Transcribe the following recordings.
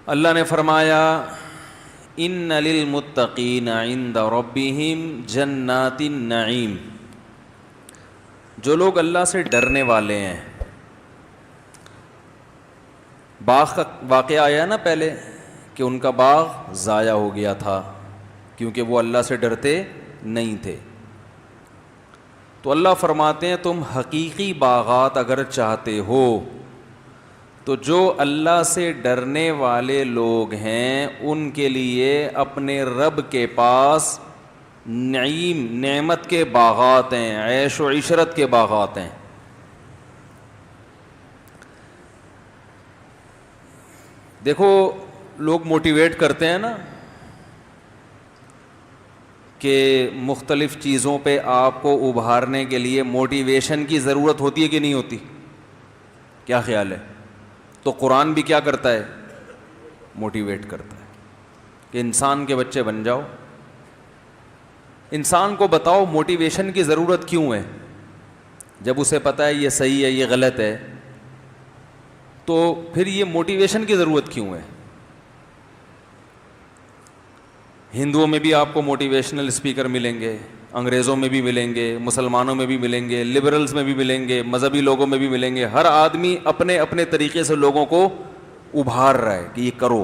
اللہ نے فرمایا ان للمتقین عند ربہم جنات النعیم، جو لوگ اللہ سے ڈرنے والے ہیں. باغ کا واقعہ آیا نا پہلے کہ ان کا باغ ضائع ہو گیا تھا کیونکہ وہ اللہ سے ڈرتے نہیں تھے. تو اللہ فرماتے ہیں تم حقیقی باغات اگر چاہتے ہو تو جو اللہ سے ڈرنے والے لوگ ہیں ان کے لیے اپنے رب کے پاس نعیم، نعمت کے باغات ہیں، عیش و عشرت کے باغات ہیں. دیکھو لوگ موٹیویٹ کرتے ہیں نا کہ مختلف چیزوں پہ آپ کو ابھارنے کے لیے موٹیویشن کی ضرورت ہوتی ہے کہ نہیں ہوتی؟ کیا خیال ہے؟ تو قرآن بھی کیا کرتا ہے؟ موٹیویٹ کرتا ہے کہ انسان کے بچے بن جاؤ. انسان کو بتاؤ موٹیویشن کی ضرورت کیوں ہے. جب اسے پتہ ہے یہ صحیح ہے یہ غلط ہے تو پھر یہ موٹیویشن کی ضرورت کیوں ہے؟ ہندوؤں میں بھی آپ کو موٹیویشنل اسپیکر ملیں گے، انگریزوں میں بھی ملیں گے، مسلمانوں میں بھی ملیں گے، لبرلز میں بھی ملیں گے، مذہبی لوگوں میں بھی ملیں گے. ہر آدمی اپنے اپنے طریقے سے لوگوں کو ابھار رہا ہے کہ یہ کرو.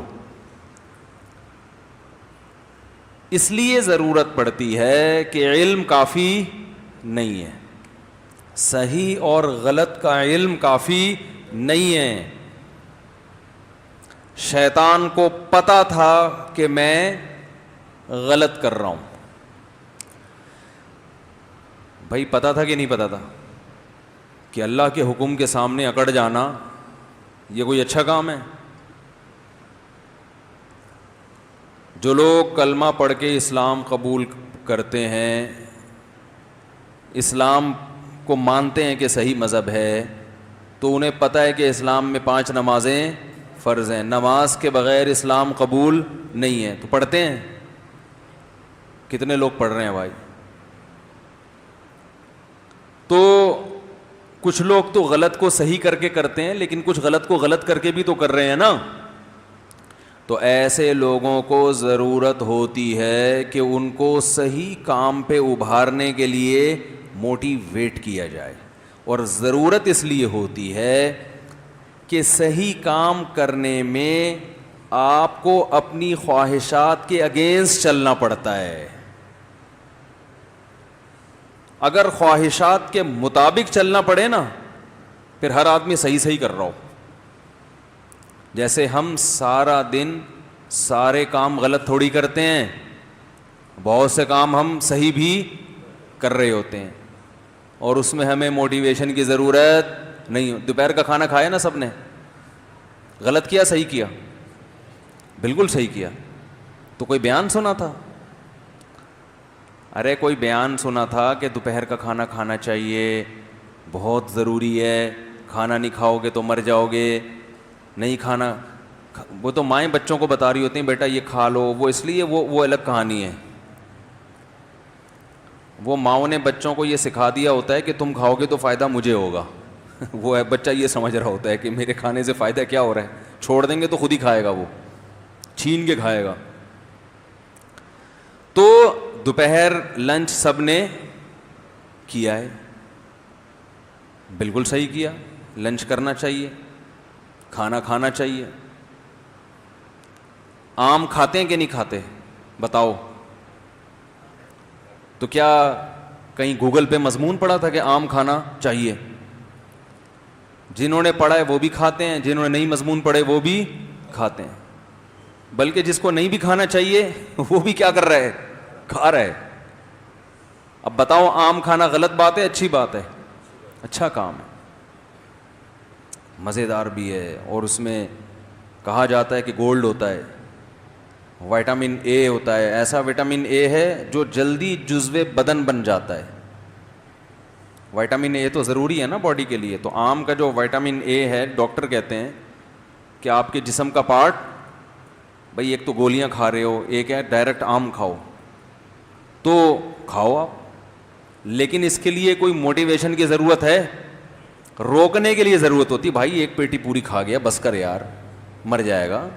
اس لیے ضرورت پڑتی ہے کہ علم کافی نہیں ہے، صحیح اور غلط کا علم کافی نہیں ہے. شیطان کو پتا تھا کہ میں غلط کر رہا ہوں. بھائی پتا تھا کہ نہیں پتا تھا کہ اللہ کے حکم کے سامنے اکڑ جانا یہ کوئی اچھا کام ہے؟ جو لوگ کلمہ پڑھ کے اسلام قبول کرتے ہیں، اسلام کو مانتے ہیں کہ صحیح مذہب ہے، تو انہیں پتہ ہے کہ اسلام میں 5 نمازیں فرض ہیں، نماز کے بغیر اسلام قبول نہیں ہے. تو پڑھتے ہیں. کتنے لوگ پڑھ رہے ہیں بھائی؟ تو کچھ لوگ تو غلط کو صحیح کر کے کرتے ہیں لیکن کچھ غلط کو غلط کر کے بھی تو کر رہے ہیں نا. تو ایسے لوگوں کو ضرورت ہوتی ہے کہ ان کو صحیح کام پہ ابھارنے کے لیے موٹیویٹ کیا جائے. اور ضرورت اس لیے ہوتی ہے کہ صحیح کام کرنے میں آپ کو اپنی خواہشات کے اگینسٹ چلنا پڑتا ہے. اگر خواہشات کے مطابق چلنا پڑے نا پھر ہر آدمی صحیح صحیح کر رہا ہو. جیسے ہم سارا دن سارے کام غلط تھوڑی کرتے ہیں، بہت سے کام ہم صحیح بھی کر رہے ہوتے ہیں اور اس میں ہمیں موٹیویشن کی ضرورت نہیں. دوپہر کا کھانا کھایا نا سب نے، غلط کیا صحیح کیا؟ بالکل صحیح کیا. تو کوئی بیان سنا تھا؟ ارے کوئی بیان سنا تھا کہ دوپہر کا کھانا کھانا چاہیے، بہت ضروری ہے، کھانا نہیں کھاؤ گے تو مر جاؤ گے، نہیں کھانا. وہ تو مائیں بچوں کو بتا رہی ہوتی ہیں بیٹا یہ کھا لو، وہ اس لیے وہ الگ کہانی ہے. وہ ماؤں نے بچوں کو یہ سکھا دیا ہوتا ہے کہ تم کھاؤ گے تو فائدہ مجھے ہوگا. وہ بچہ یہ سمجھ رہا ہوتا ہے کہ میرے کھانے سے فائدہ کیا ہو رہا ہے، چھوڑ دیں گے تو خود ہی کھائے گا، وہ چھین کے کھائے گا. تو دوپہر لنچ سب نے کیا ہے، بالکل صحیح کیا. لنچ کرنا چاہیے، کھانا کھانا چاہیے. آم کھاتے ہیں کہ نہیں کھاتے بتاؤ؟ تو کیا کہیں گوگل پہ مضمون پڑھا تھا کہ آم کھانا چاہیے؟ جنہوں نے پڑھا ہے وہ بھی کھاتے ہیں، جنہوں نے نہیں مضمون پڑھے وہ بھی کھاتے ہیں. بلکہ جس کو نہیں بھی کھانا چاہیے وہ بھی کیا کر رہا ہے؟ کھا رہا ہے. اب بتاؤ آم کھانا غلط بات ہے اچھی بات ہے؟ اچھا کام ہے، مزیدار بھی ہے. اور اس میں کہا جاتا ہے کہ گولڈ ہوتا ہے، وٹامن اے ہوتا ہے. ایسا وٹامن اے ہے جو جلدی جزو بدن بن جاتا ہے. وٹامن اے تو ضروری ہے نا باڈی کے لیے. تو آم کا جو وٹامن اے ہے ڈاکٹر کہتے ہیں کہ آپ کے جسم کا پارٹ، بھائی ایک تو گولیاں کھا رہے ہو، ایک ہے ڈائریکٹ آم کھاؤ، تو کھاؤ آپ. لیکن اس کے لیے کوئی موٹیویشن کی ضرورت ہے؟ روکنے کے لیے ضرورت ہوتی. بھائی ایک پیٹی پوری کھا گیا بس کر یار، مر جائے گا.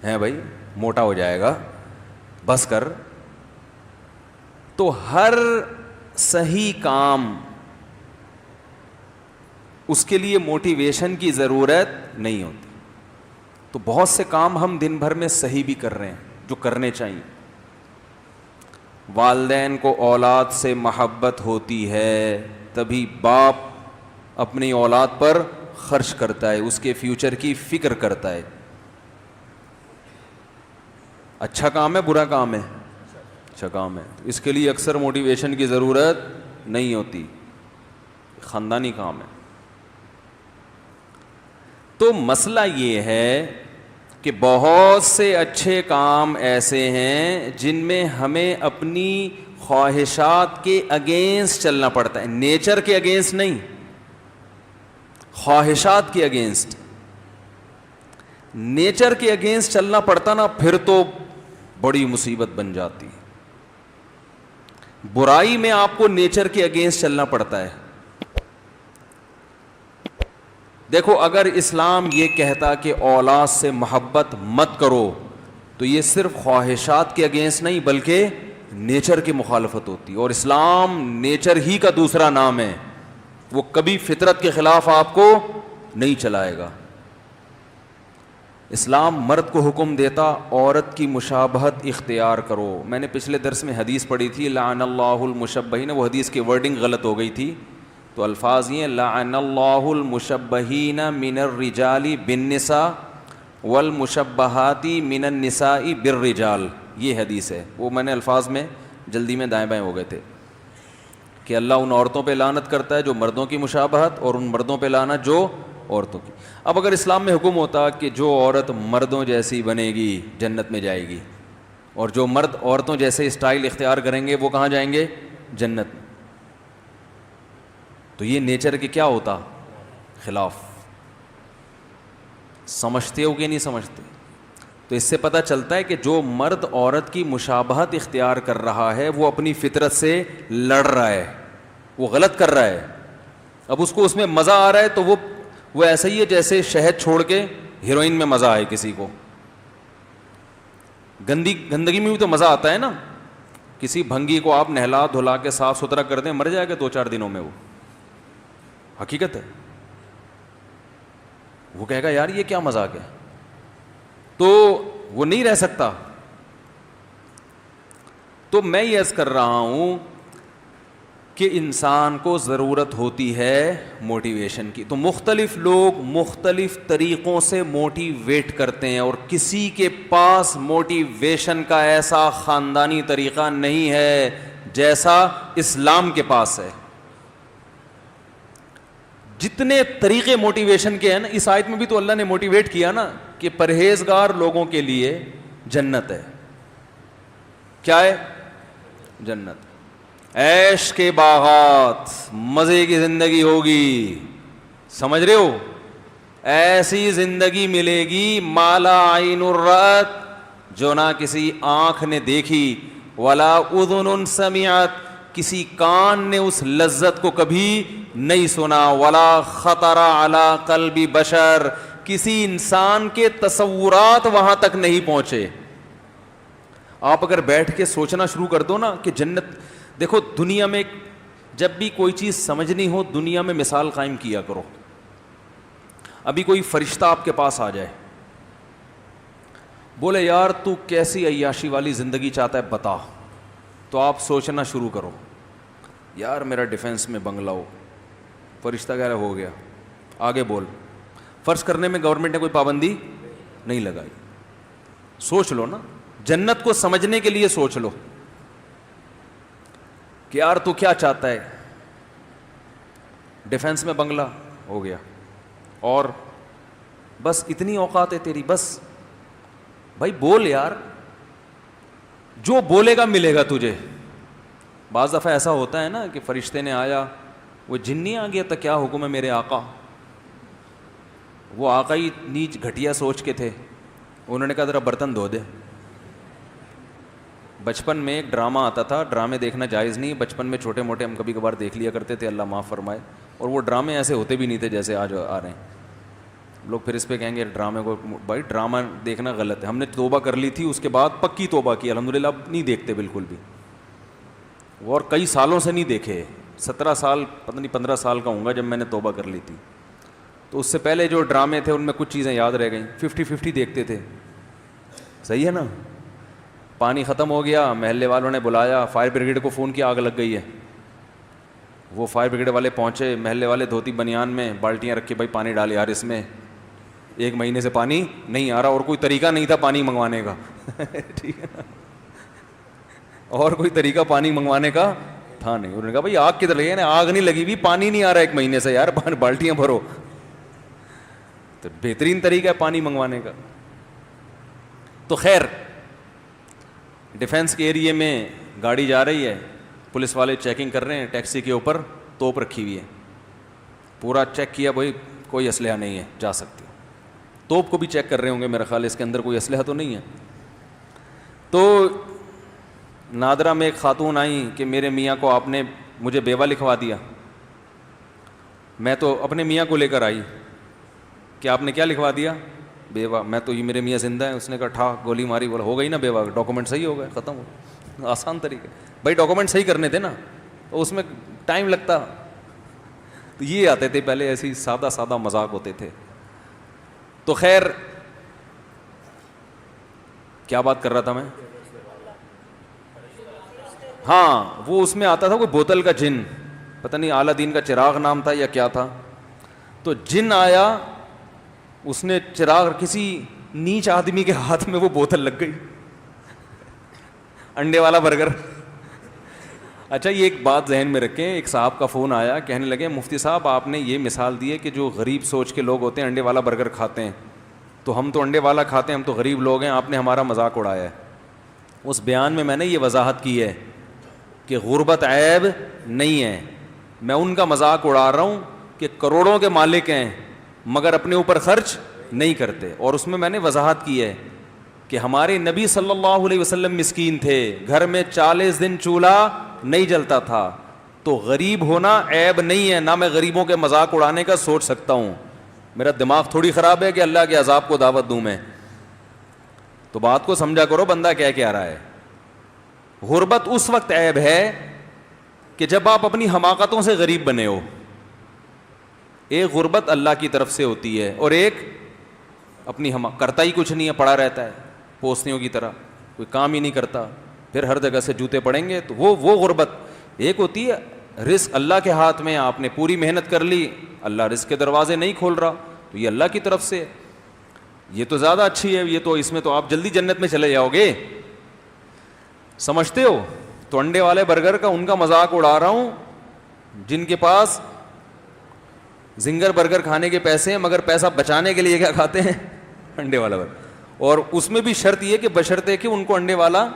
ہیں بھائی موٹا ہو جائے گا, بس کر. تو ہر صحیح کام اس کے لیے موٹیویشن کی ضرورت نہیں ہوتی. تو بہت سے کام ہم دن بھر میں صحیح بھی کر رہے ہیں جو کرنے چاہیے. والدین کو اولاد سے محبت ہوتی ہے تبھی باپ اپنی اولاد پر خرچ کرتا ہے, اس کے فیوچر کی فکر کرتا ہے. اچھا کام ہے برا کام ہے؟ اچھا کام ہے. اس کے لیے اکثر موٹیویشن کی ضرورت نہیں ہوتی, خاندانی کام ہے. تو مسئلہ یہ ہے کہ بہت سے اچھے کام ایسے ہیں جن میں ہمیں اپنی خواہشات کے اگینسٹ چلنا پڑتا ہے, نیچر کے اگینسٹ نہیں, خواہشات کے اگینسٹ. نیچر کے اگینسٹ چلنا پڑتا نا, پھر تو بڑی مصیبت بن جاتی. برائی میں آپ کو نیچر کے اگینسٹ چلنا پڑتا ہے. دیکھو اگر اسلام یہ کہتا کہ اولاد سے محبت مت کرو تو یہ صرف خواہشات کے اگینسٹ نہیں بلکہ نیچر کی مخالفت ہوتی. اور اسلام نیچر ہی کا دوسرا نام ہے, وہ کبھی فطرت کے خلاف آپ کو نہیں چلائے گا. اسلام مرد کو حکم دیتا عورت کی مشابہت اختیار کرو. میں نے پچھلے درس میں حدیث پڑھی تھی لعن اللہ المشبہین, وہ حدیث کی ورڈنگ غلط ہو گئی تھی. تو الفاظ یہ لعن اللہ المشبہین من الرجال بالنساء والمشبہات من النساء بالرجال, یہ حدیث ہے. وہ میں نے الفاظ میں جلدی میں دائیں بائیں ہو گئے تھے کہ اللہ ان عورتوں پہ لعنت کرتا ہے جو مردوں کی مشابہت اور ان مردوں پہ لعنت جو عورتوں کی. اب اگر اسلام میں حکم ہوتا کہ جو عورت مردوں جیسی بنے گی جنت میں جائے گی اور جو مرد عورتوں جیسے اسٹائل اختیار کریں گے وہ کہاں جائیں گے؟ جنت میں. تو یہ نیچر کے کیا ہوتا؟ خلاف. سمجھتے ہو کہ نہیں سمجھتے؟ تو اس سے پتہ چلتا ہے کہ جو مرد عورت کی مشابہت اختیار کر رہا ہے وہ اپنی فطرت سے لڑ رہا ہے, وہ غلط کر رہا ہے. اب اس کو اس میں مزہ آ رہا ہے تو وہ ایسا ہی ہے جیسے شہد چھوڑ کے ہیروئن میں مزہ آئے کسی کو. گندگی میں بھی تو مزہ آتا ہے نا. کسی بھنگی کو آپ نہلا دھلا کے صاف ستھرا کر دیں مر جائے گا 2-4 دنوں میں, وہ حقیقت ہے. وہ کہے گا یار یہ کیا مذاق ہے, تو وہ نہیں رہ سکتا. تو میں یہ عرض کر رہا ہوں کہ انسان کو ضرورت ہوتی ہے موٹیویشن کی. تو مختلف لوگ مختلف طریقوں سے موٹیویٹ کرتے ہیں اور کسی کے پاس موٹیویشن کا ایسا خاندانی طریقہ نہیں ہے جیسا اسلام کے پاس ہے. جتنے طریقے موٹیویشن کے ہیں نا, اس آیت میں بھی تو اللہ نے موٹیویٹ کیا نا کہ پرہیزگار لوگوں کے لیے جنت ہے. کیا ہے؟ جنت. عیش کے باغات, مزے کی زندگی ہوگی, سمجھ رہے ہو؟ ایسی زندگی ملے گی مالا عین الرأت, جو نہ کسی آنکھ نے دیکھی, ولا اذن سمعت, کسی کان نے اس لذت کو کبھی نہیں سنا, ولا خطر علی قلب بشر, کسی انسان کے تصورات وہاں تک نہیں پہنچے. آپ اگر بیٹھ کے سوچنا شروع کر دو نا کہ جنت, دیکھو دنیا میں جب بھی کوئی چیز سمجھنی ہو دنیا میں مثال قائم کیا کرو. ابھی کوئی فرشتہ آپ کے پاس آ جائے, بولے یار تو کیسی عیاشی والی زندگی چاہتا ہے بتا, تو آپ سوچنا شروع کرو یار میرا ڈیفینس میں بنگلہ ہو. فرشتہ کہہ رہا ہو گیا, آگے بول. فرض کرنے میں گورنمنٹ نے کوئی پابندی نہیں لگائی. سوچ لو نا, جنت کو سمجھنے کے لیے سوچ لو کہ یار تو کیا چاہتا ہے. ڈیفینس میں بنگلہ ہو گیا اور بس اتنی اوقات ہے تیری, بس بھائی بول یار, جو بولے گا ملے گا تجھے. بعض دفعہ ایسا ہوتا ہے نا کہ فرشتے نے آیا, وہ جنی آ گیا تھا, کیا حکم ہے میرے آقا. وہ آقا ہی نیچ گھٹیا سوچ کے تھے, انہوں نے کہا ذرا برتن دھو دے. بچپن میں ایک ڈرامہ آتا تھا, ڈرامے دیکھنا جائز نہیں, بچپن میں چھوٹے موٹے ہم کبھی کبھار دیکھ لیا کرتے تھے, اللہ معاف فرمائے, اور وہ ڈرامے ایسے ہوتے بھی نہیں تھے جیسے آج آ رہے ہیں. لوگ پھر اس پہ کہیں گے ڈرامے کو. بھائی ڈرامہ دیکھنا غلط ہے. ہم نے توبہ کر لی تھی, اس کے بعد پکی توبہ کی الحمدللہ, اب نہیں دیکھتے بالکل بھی, اور کئی سالوں سے نہیں دیکھے. 17 سال پتہ نہیں 15 سال کا ہوں گا جب میں نے توبہ کر لی تھی. تو اس سے پہلے جو ڈرامے تھے ان میں کچھ چیزیں یاد رہ گئیں. 50-50 دیکھتے تھے, صحیح ہے نا. پانی ختم ہو گیا, محلے والوں نے بلایا, فائر بریگیڈ کو فون کیا آگ لگ گئی ہے. وہ فائر بریگیڈ والے پہنچے, محلے والے دھوتی بنیان میں بالٹیاں رکھ کے, بھائی پانی ڈال یار اس میں, 1 مہینے سے پانی نہیں آ رہا, اور کوئی طریقہ نہیں تھا پانی منگوانے کا. ٹھیک ہے نا, اور کوئی طریقہ پانی منگوانے کا تھا نہیں. انہوں نے کہا بھائی آگ کدھر لگی ہے, آگ نہیں لگی ہوئی, پانی نہیں آ رہا 1 مہینے سے یار, بالٹیاں بھرو. تو بہترین طریقہ ہے پانی منگوانے کا. تو خیر, ڈیفینس کے ایریے میں گاڑی جا رہی ہے, پولیس والے چیکنگ کر رہے ہیں, ٹیکسی کے اوپر توپ رکھی ہوئی ہے, پورا چیک کیا, بھائی کوئی اسلحہ نہیں ہے, جا سکتی. توپ کو بھی چیک کر رہے ہوں گے میرا خیال ہے, اس کے اندر کوئی اسلحہ تو نہیں ہے. تو نادرا میں ایک خاتون آئیں کہ میرے میاں کو آپ نے مجھے بیوہ لکھوا دیا. میں تو اپنے میاں کو لے کر آئی کہ آپ نے کیا لکھوا دیا, بیوہ. میں تو یہ میرے میاں زندہ ہیں. اس نے کہا ٹھا گولی ماری, بولا ہو گئی نا بیوہ, ڈاکومنٹ صحیح ہو گئے, ختم ہو. آسان طریقے, بھائی ڈاکومنٹ صحیح کرنے تھے نا, تو اس میں ٹائم لگتا. تو یہ آتے تھے پہلے, ایسی سادہ سادہ مذاق ہوتے تھے. تو خیر کیا بات کر رہا تھا میں, ہاں وہ اس میں آتا تھا کوئی بوتل کا جن, پتہ نہیں اعلیٰ دین کا چراغ نام تھا یا کیا تھا. تو جن آیا, اس نے چراغ, کسی نیچ آدمی کے ہاتھ میں وہ بوتل لگ گئی, انڈے والا برگر. اچھا یہ ایک بات ذہن میں رکھیں, ایک صاحب کا فون آیا, کہنے لگے مفتی صاحب آپ نے یہ مثال دی ہے کہ جو غریب سوچ کے لوگ ہوتے ہیں انڈے والا برگر کھاتے ہیں, تو ہم تو انڈے والا کھاتے ہیں, ہم تو غریب لوگ ہیں, آپ نے ہمارا مذاق اڑایا ہے. اس بیان میں نے یہ وضاحت کی ہے کہ غربت عیب نہیں ہے, میں ان کا مذاق اڑا رہا ہوں کہ کروڑوں کے مالک ہیں مگر اپنے اوپر خرچ نہیں کرتے. اور اس میں نے وضاحت کی ہے کہ ہمارے نبی صلی اللہ علیہ وسلم مسکین تھے, گھر میں 40 دن چولہا نہیں جلتا تھا. تو غریب ہونا عیب نہیں ہے, نہ میں غریبوں کے مذاق اڑانے کا سوچ سکتا ہوں. میرا دماغ تھوڑی خراب ہے کہ اللہ کے عذاب کو دعوت دوں میں. تو بات کو سمجھا کرو بندہ کیا رہا ہے. غربت اس وقت عیب ہے کہ جب آپ اپنی حماقتوں سے غریب بنے ہو. ایک غربت اللہ کی طرف سے ہوتی ہے, اور ایک اپنی کرتا ہی کچھ نہیں ہے, پڑا رہتا ہے پوسنیوں کی طرح, کوئی کام ہی نہیں کرتا, پھر ہر جگہ سے جوتے پڑیں گے. تو وہ غربت. ایک ہوتی ہے رزق اللہ کے ہاتھ میں, آپ نے پوری محنت کر لی, اللہ رزق کے دروازے نہیں کھول رہا, تو یہ اللہ کی طرف سے, یہ تو زیادہ اچھی ہے, یہ تو اس میں تو آپ جلدی جنت میں چلے جاؤ گے, سمجھتے ہو. تو انڈے والے برگر کا ان کا مذاق اڑا رہا ہوں جن کے پاس زنگر برگر کھانے کے پیسے ہیں, مگر پیسہ بچانے کے لیے کیا کھاتے ہیں, انڈے والا برگر. اور اس میں بھی شرط یہ کہ بشرطے کہ ان کو انڈے والا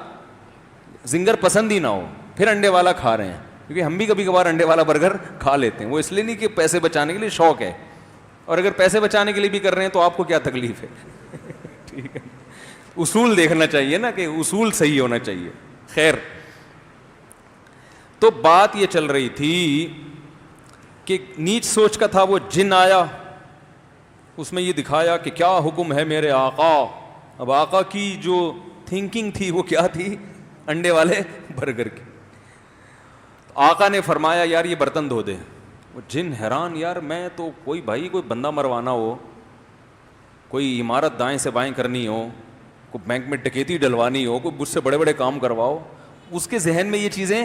زنگر پسند ہی نہ ہو, پھر انڈے والا کھا رہے ہیں. کیونکہ ہم بھی کبھی کبھار انڈے والا برگر کھا لیتے ہیں, وہ اس لیے نہیں کہ پیسے بچانے کے لیے, شوق ہے. اور اگر پیسے بچانے کے لیے بھی کر رہے ہیں تو آپ کو کیا تکلیف ہے. ٹھیک ہے, اصول دیکھنا چاہیے نا, کہ اصول صحیح ہونا چاہیے. خیر, تو بات یہ چل رہی تھی کہ نیچ سوچ کا تھا. وہ جن آیا, اس میں یہ دکھایا کہ کیا حکم ہے میرے آقا. اب آقا کی جو تھنکنگ تھی وہ کیا تھی, انڈے والے برگر کی. آقا نے فرمایا یار یہ برتن دھو دے. وہ جن حیران, یار میں تو کوئی بندہ مروانا ہو, کوئی عمارت دائیں سے بائیں کرنی ہو, کوئی بینک میں ڈکیتی ڈلوانی ہو, کوئی مجھ سے بڑے بڑے کام کرواؤ, اس کے ذہن میں یہ چیزیں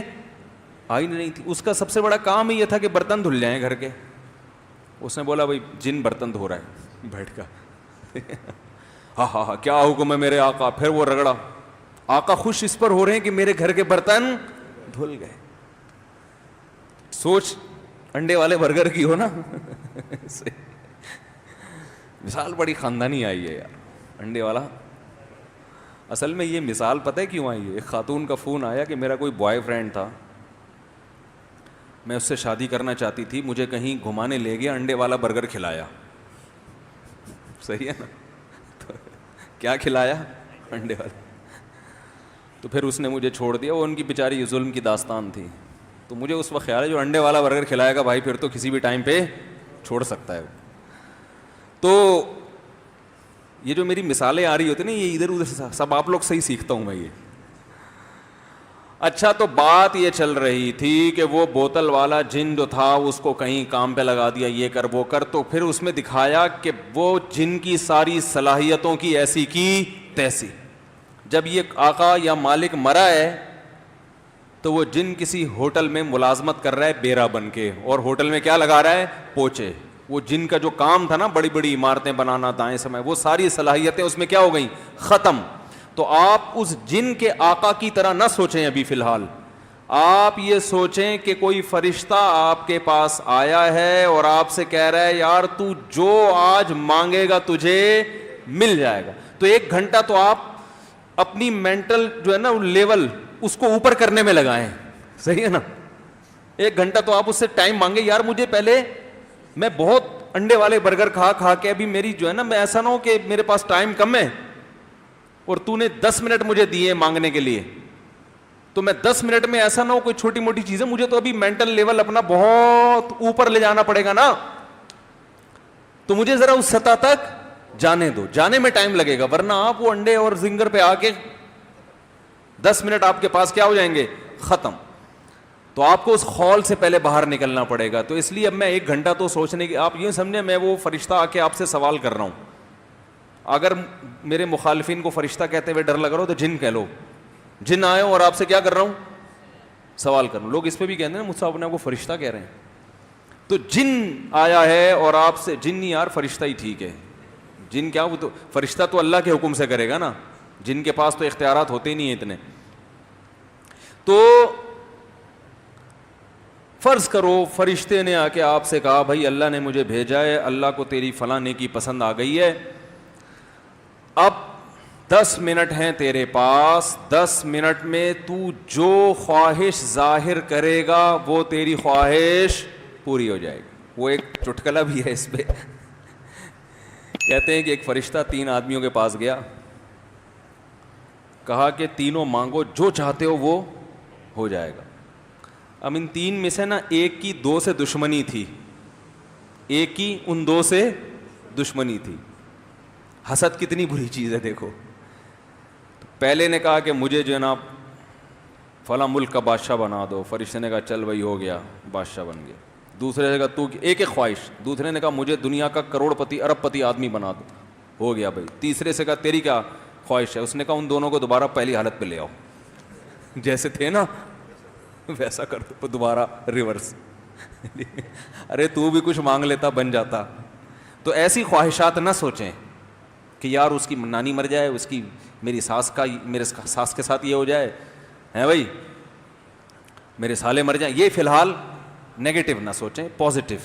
آئی نہیں تھی. اس کا سب سے بڑا کام ہی یہ تھا کہ برتن دھل جائیں گھر کے. اس نے بولا بھائی جن برتن دھو رہا ہے بیٹھ کر. ہاں کیا حکم ہے میرے آقا. پھر وہ رگڑا. آقا خوش اس پر ہو رہے ہیں کہ میرے گھر کے برتن دھل گئے. سوچ انڈے والے برگر کی ہو نا. مثال بڑی خاندانی آئی ہے یار, انڈے والا. اصل میں یہ مثال پتہ ہے کیوں آئی ہے. ایک خاتون کا فون آیا کہ میرا کوئی بوائے فرینڈ تھا, میں اس سے شادی کرنا چاہتی تھی, مجھے کہیں گھمانے لے گیا, انڈے والا برگر کھلایا. صحیح ہے نا, کیا کھلایا, انڈے والا. تو پھر اس نے مجھے چھوڑ دیا. وہ ان کی بیچاری ظلم کی داستان تھی. تو مجھے اس وقت خیال ہے جو انڈے والا برگر کھلائے گا بھائی پھر تو کسی بھی ٹائم پہ چھوڑ سکتا ہے. تو یہ جو میری مثالیں آ رہی ہوتی نا یہ ادھر ادھر سب آپ لوگ صحیح سیکھتا ہوں میں یہ. اچھا تو بات یہ چل رہی تھی کہ وہ بوتل والا جن جو تھا اس کو کہیں کام پہ لگا دیا, یہ کر وہ کر, تو پھر اس میں دکھایا کہ وہ جن کی ساری صلاحیتوں کی ایسی کی تیسی. جب یہ آقا یا مالک مرا ہے تو وہ جن کسی ہوٹل میں ملازمت کر رہا ہے بیرا بن کے, اور ہوٹل میں کیا لگا رہا ہے, پوچے. وہ جن کا جو کام تھا نا بڑی بڑی عمارتیں بنانا دائیں سمے, وہ ساری صلاحیتیں اس میں کیا ہو گئیں, ختم. تو آپ اس جن کے آقا کی طرح نہ سوچیں ابھی فی الحال, آپ یہ سوچیں کہ کوئی فرشتہ آپ کے پاس آیا ہے اور آپ سے کہہ رہا ہے یار تو جو آج مانگے گا تجھے مل جائے گا. تو 1 گھنٹہ تو آپ اپنی مینٹل جو ہے نا لیول اس کو اوپر کرنے میں لگائیں, صحیح ہے نا. 1 گھنٹہ تو آپ اس سے ٹائم مانگے, یار مجھے پہلے میں بہت انڈے والے برگر کھا کے ابھی میری جو ہے نا, میں ایسا نہ ہو کہ میرے پاس ٹائم کم ہے اور تو نے 10 منٹ مجھے دیے مانگنے کے لیے, تو میں 10 منٹ میں ایسا نہ ہو کوئی چھوٹی موٹی چیزیں, مجھے تو ابھی مینٹل لیول اپنا بہت اوپر لے جانا پڑے گا نا. تو مجھے ذرا اس سطح تک جانے دو, جانے میں ٹائم لگے گا, ورنہ آپ وہ انڈے اور زنگر پہ آ کے 10 منٹ آپ کے پاس کیا ہو جائیں گے, ختم. تو آپ کو اس خول سے پہلے باہر نکلنا پڑے گا. تو اس لیے اب میں 1 گھنٹہ تو سوچنے کی, آپ یہ سمجھیں میں وہ فرشتہ آ کے آپ سے سوال کر رہا ہوں. اگر میرے مخالفین کو فرشتہ کہتے ہوئے ڈر لگ رہا ہو تو جن کہہ لو, جن آئے ہوں اور آپ سے کیا کر رہا ہوں, سوال کر رہا ہوں. لوگ اس پہ بھی کہتے ہیں مجھ سے اپنے آپ کو فرشتہ کہہ رہے ہیں. تو جن آیا ہے اور آپ سے, جن نہیں یار فرشتہ ہی ٹھیک ہے. جن کیا, وہ تو فرشتہ تو اللہ کے حکم سے کرے گا نا, جن کے پاس تو اختیارات ہوتے ہی نہیں ہیں اتنے. تو فرض کرو فرشتے نے آ کے آپ سے کہا بھائی اللہ نے مجھے بھیجا ہے, اللہ کو تیری فلاں نیکی پسند آ گئی ہے, اب 10 منٹ ہیں تیرے پاس, 10 منٹ میں تو جو خواہش ظاہر کرے گا وہ تیری خواہش پوری ہو جائے گی. وہ ایک چٹکلا بھی ہے اس پہ, کہتے ہیں کہ ایک فرشتہ 3 آدمیوں کے پاس گیا, کہا کہ تینوں مانگو جو چاہتے ہو وہ ہو جائے گا. اب ان 3 میں سے نا ایک کی 2 سے دشمنی تھی, ایک کی ان 2 سے دشمنی تھی. حسد کتنی بری چیز ہے دیکھو. پہلے نے کہا کہ مجھے جو ہے نا فلاں ملک کا بادشاہ بنا دو, فرشتے نے کہا چل بھائی ہو گیا, بادشاہ بن گیا. دوسرے نے کہا تو ایک خواہش, دوسرے نے کہا مجھے دنیا کا کروڑ پتی ارب پتی آدمی بنا دو, ہو گیا بھائی. تیسرے سے کہا تیری کیا خواہش ہے, اس نے کہا ان دونوں کو دوبارہ پہلی حالت پہ لے آؤ, جیسے تھے نا ویسا کر دو دوبارہ ریورس. ارے تو بھی کچھ مانگ لیتا بن جاتا. تو ایسی خواہشات نہ سوچیں کہ یار اس کی نانی مر جائے, اس کی میری ساس کا میرے ساس کے ساتھ یہ ہو جائے ہیں بھائی, میرے سالے مر جائیں. یہ فی الحال نیگیٹو نہ سوچیں, پازیٹو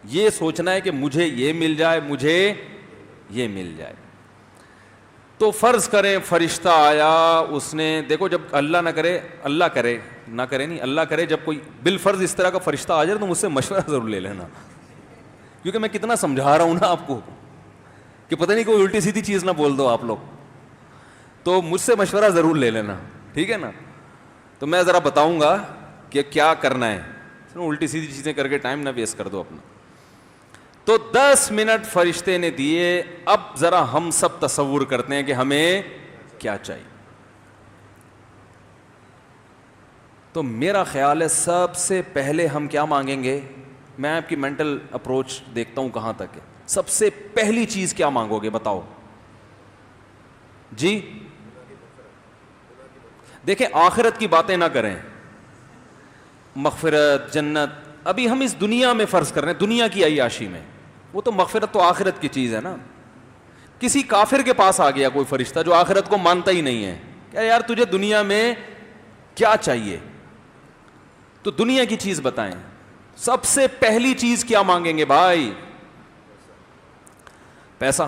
یہ سوچنا ہے کہ مجھے یہ مل جائے, مجھے یہ مل جائے. تو فرض کریں فرشتہ آیا, اس نے دیکھو جب اللہ نہ کرے, اللہ کرے نہ کرے نہیں, اللہ کرے جب کوئی بالفرض اس طرح کا فرشتہ آ جائے تو مجھ سے مشورہ ضرور لے لینا, کیونکہ میں کتنا سمجھا رہا ہوں نا آپ کو کہ پتہ نہیں کوئی الٹی سیدھی چیز نہ بول دو آپ لوگ. تو مجھ سے مشورہ ضرور لے لینا, ٹھیک ہے نا. تو میں ذرا بتاؤں گا کہ کیا کرنا ہے, الٹی سیدھی چیزیں کر کے ٹائم نہ ویسٹ کر دو اپنا. تو 10 منٹ فرشتے نے دیے. اب ذرا ہم سب تصور کرتے ہیں کہ ہمیں کیا چاہیے. تو میرا خیال ہے سب سے پہلے ہم کیا مانگیں گے, میں آپ کی مینٹل اپروچ دیکھتا ہوں کہاں تک ہے. سب سے پہلی چیز کیا مانگو گے بتاؤ جی. دیکھیں آخرت کی باتیں نہ کریں, مغفرت جنت, ابھی ہم اس دنیا میں فرض کر رہے ہیں, دنیا کی عیاشی میں. وہ تو مغفرت تو آخرت کی چیز ہے نا. کسی کافر کے پاس آ گیا کوئی فرشتہ جو آخرت کو مانتا ہی نہیں ہے, کہ یار تجھے دنیا میں کیا چاہیے, تو دنیا کی چیز بتائیں. سب سے پہلی چیز کیا مانگیں گے بھائی, پیسہ.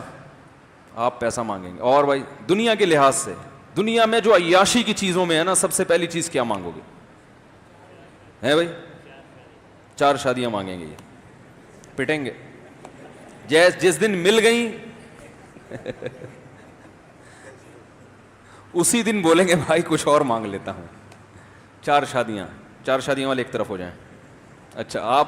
آپ پیسہ مانگیں گے. اور بھائی دنیا کے لحاظ سے, دنیا میں جو عیاشی کی چیزوں میں ہے نا, سب سے پہلی چیز کیا مانگو گے, ہے بھائی 4 شادیاں مانگیں گے. یہ پٹیں گے جس دن مل گئیں اسی دن بولیں گے بھائی کچھ اور مانگ لیتا ہوں. 4 شادیاں والے ایک طرف ہو جائیں. اچھا آپ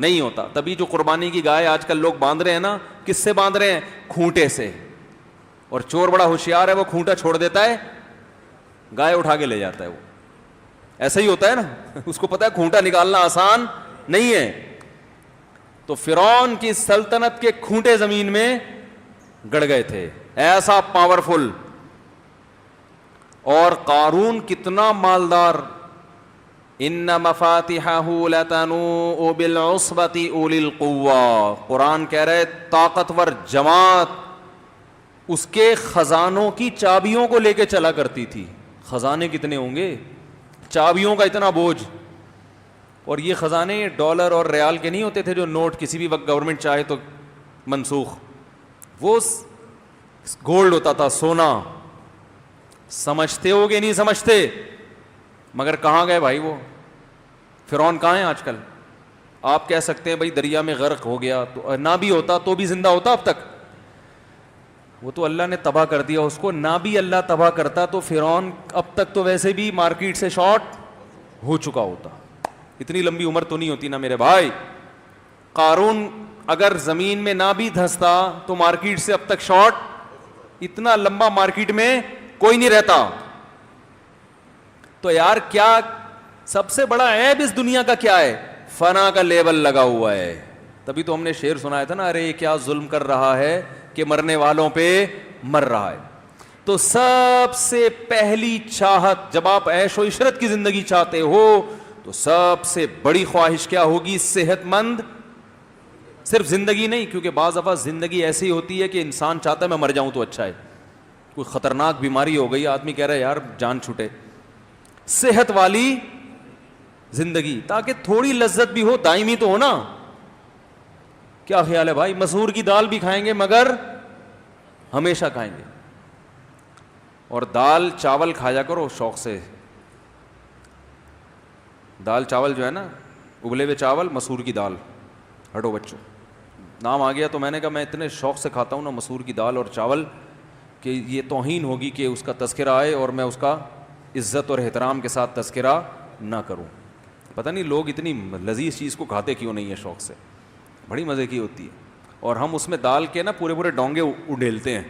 نہیں ہوتا. تبھی جو قربانی کی گائے آج کل لوگ باندھ رہے ہیں نا, کس سے باندھ رہے ہیں؟ کھونٹے سے. اور چور بڑا ہوشیار ہے, وہ کھونٹا چھوڑ دیتا ہے, گائے اٹھا کے لے جاتا ہے. وہ ایسا ہی ہوتا ہے نا, اس کو پتا ہے کھونٹا نکالنا آسان نہیں ہے. تو فرعون کی سلطنت کے کھونٹے زمین میں گڑ گئے تھے, ایسا پاورفل. اور قارون کتنا مالدار. ان مفاتحہ لتنوء بالعصبۃ اولی القوہ, قرآن کہہ رہے طاقتور جماعت اس کے خزانوں کی چابیوں کو لے کے چلا کرتی تھی. خزانے کتنے ہوں گے, چابیوں کا اتنا بوجھ. اور یہ خزانے ڈالر اور ریال کے نہیں ہوتے تھے جو نوٹ کسی بھی وقت گورنمنٹ چاہے تو منسوخ. وہ گولڈ ہوتا تھا, سونا. سمجھتے ہو کہ نہیں سمجھتے؟ مگر کہاں گئے بھائی وہ فرعون؟ کہاں ہیں آج کل؟ آپ کہہ سکتے ہیں بھائی دریا میں غرق ہو گیا, تو نہ بھی ہوتا تو بھی زندہ ہوتا اب تک. وہ تو اللہ نے تباہ کر دیا اس کو. نہ بھی اللہ تباہ کرتا تو فرعون اب تک تو ویسے بھی مارکیٹ سے شارٹ ہو چکا ہوتا. اتنی لمبی عمر تو نہیں ہوتی نا میرے بھائی. قارون اگر زمین میں نہ بھی دھستا تو مارکیٹ سے اب تک شارٹ. اتنا لمبا مارکیٹ میں کوئی نہیں رہتا. تو یار کیا سب سے بڑا عیب اس دنیا کا کیا ہے؟ فنا کا لیبل لگا ہوا ہے. تبھی تو ہم نے شعر سنایا تھا نا, ارے یہ کیا ظلم کر رہا ہے کہ مرنے والوں پہ مر رہا ہے. تو سب سے پہلی چاہت جب آپ عیش و عشرت کی زندگی چاہتے ہو تو سب سے بڑی خواہش کیا ہوگی؟ صحت مند. صرف زندگی نہیں, کیونکہ بعض دفعہ زندگی ایسی ہوتی ہے کہ انسان چاہتا ہے میں مر جاؤں تو اچھا ہے. کوئی خطرناک بیماری ہو گئی, آدمی کہہ رہا ہے یار جان چھوٹے. صحت والی زندگی تاکہ تھوڑی لذت بھی ہو, دائمی تو ہو نا. کیا خیال ہے بھائی؟ مسور کی دال بھی کھائیں گے مگر ہمیشہ کھائیں گے. اور دال چاول کھایا کرو شوق سے. دال چاول جو ہے نا, ابلے ہوئے چاول, مسور کی دال. ہٹو بچوں, نام آ گیا تو میں نے کہا میں اتنے شوق سے کھاتا ہوں نا مسور کی دال اور چاول کہ یہ توہین ہوگی کہ اس کا تذکرہ آئے اور میں اس کا عزت اور احترام کے ساتھ تذکرہ نہ کروں. پتہ نہیں لوگ اتنی لذیذ چیز کو کھاتے کیوں نہیں ہے شوق سے, بڑی مزے کی ہوتی ہے. اور ہم اس میں دال کے نا پورے پورے ڈونگے اڈیلتے ہیں.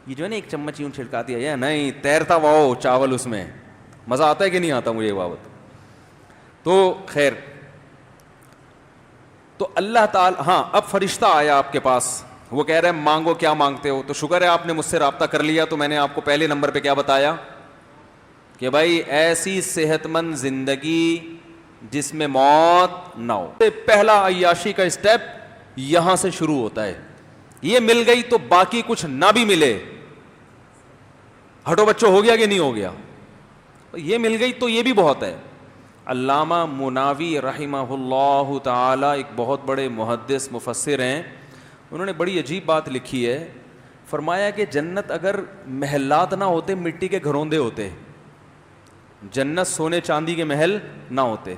یہ جو ہے نا ایک چمچ یوں چھڑکا دیا یا نہیں, تیرتا واؤ چاول اس میں. مزہ آتا ہے کہ نہیں آتا مجھے یہ بات. تو خیر, تو اللہ تعالی, ہاں اب فرشتہ آیا آپ کے پاس, وہ کہہ رہے ہیں مانگو کیا مانگتے ہو. تو شکر ہے آپ نے مجھ سے رابطہ کر لیا. تو میں نے آپ کو پہلے نمبر پہ کیا بتایا کہ بھائی ایسی صحت مند زندگی جس میں موت نہ ہو. پہلا عیاشی کا اسٹیپ یہاں سے شروع ہوتا ہے. یہ مل گئی تو باقی کچھ نہ بھی ملے. ہٹو بچوں, ہو گیا کہ نہیں ہو گیا؟ یہ مل گئی تو یہ بھی بہت ہے. علامہ مناوی رحمہ اللہ تعالی ایک بہت بڑے محدث مفسر ہیں, انہوں نے بڑی عجیب بات لکھی ہے. فرمایا کہ جنت اگر محلات نہ ہوتے, مٹی کے گھروندے ہوتے, جنت سونے چاندی کے محل نہ ہوتے,